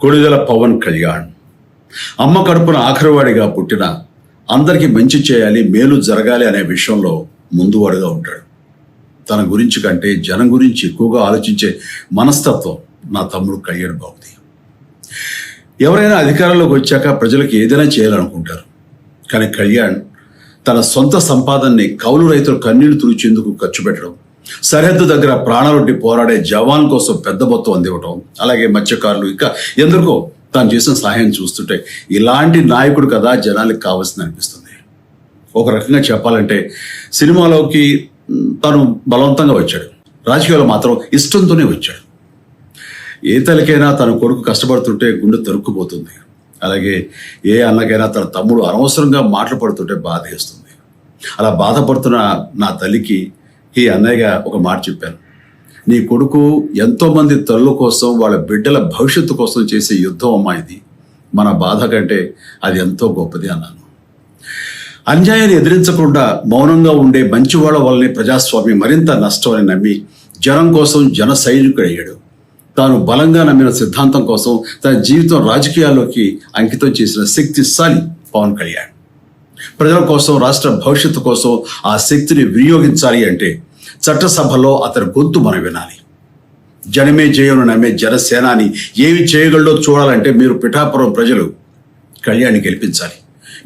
కొణిదెల పవన్ కళ్యాణ్ అమ్మ కడుపున ఆఖరివాడిగా పుట్టిన అందరికీ మంచి చేయాలి, మేలు జరగాలి అనే విషయంలో ముందువాడుగా ఉంటాడు. తన గురించి కంటే జనం గురించి ఎక్కువగా ఆలోచించే మనస్తత్వం నా తమ్ముడు కళ్యాణ్ బాబుది. ఎవరైనా అధికారంలోకి వచ్చాక ప్రజలకు ఏదైనా చేయాలనుకుంటారు. కానీ కళ్యాణ్ తన సొంత సంపాదనని కౌలు రైతులు కన్నీళ్లు తుడిచేందుకు ఖర్చు పెట్టడం, సరిహద్దు దగ్గర ప్రాణాలొడ్డి పోరాడే జవాన్ కోసం పెద్ద మొత్తం అందివ్వటం, అలాగే మత్స్యకారులు ఇంకా ఎందరికో తాను చేసిన సహాయం చూస్తుంటే ఇలాంటి నాయకుడు కదా జనాలకు కావాల్సింది అనిపిస్తుంది. ఒక రకంగా చెప్పాలంటే సినిమాలోకి తను బలవంతంగా వచ్చాడు, రాజకీయాల్లో మాత్రం ఇష్టంతోనే వచ్చాడు. ఏ తల్లికైనా తన కొడుకు కష్టపడుతుంటే గుండె తరుక్కుపోతుంది. అలాగే ఏ అన్నకైనా తన తమ్ముడు అనవసరంగా మాటలు పడుతుంటే బాధ వేస్తుంది. అలా బాధపడుతున్న నా తల్లికి ఈ అన్నయ్యగా ఒక మాట చెప్పాను. నీ కొడుకు ఎంతోమంది తల్లుల కోసం, వాళ్ళ బిడ్డల భవిష్యత్తు కోసం చేసే యుద్ధం అమ్మా ఇది. మన బాధ కంటే అది ఎంతో గొప్పది అన్నాను. అన్యాయాన్ని ఎదిరించకుండా మౌనంగా ఉండే మంచివాళ్ల వల్లనే ప్రజాస్వామ్యం మరింత నష్టం అని నమ్మి జనం కోసం జన సైనికుడు అయ్యాడు. తాను బలంగా నమ్మిన సిద్ధాంతం కోసం తన జీవితం రాజకీయాల్లోకి అంకితం చేసిన శక్తిశాలి పవన్ కళ్యాణ్. ప్రజల కోసం, రాష్ట్ర భవిష్యత్తు కోసం ఆ శక్తిని వినియోగించాలి అంటే చట్టసభలో అతని గొంతు మనం వినాలి. జనమే జయను నమ్మే జనసేనాని ఏమి చేయగలడో చూడాలంటే మీరు పిఠాపురం ప్రజలు కళ్యాణ్ని గెలిపించాలి.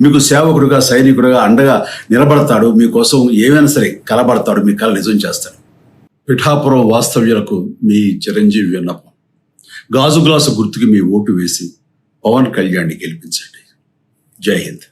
మీకు సేవకుడుగా, సైనికుడుగా అండగా నిలబడతాడు. మీకోసం ఏమైనా సరే కలబడతాడు, మీ కళ నిజం చేస్తాడు. పిఠాపురం వాస్తవ్యులకు మీ చిరంజీవి విన్నపం, గాజు గ్లాసు గుర్తుకి మీ ఓటు వేసి పవన్ కళ్యాణ్ని గెలిపించండి. జై హింద్.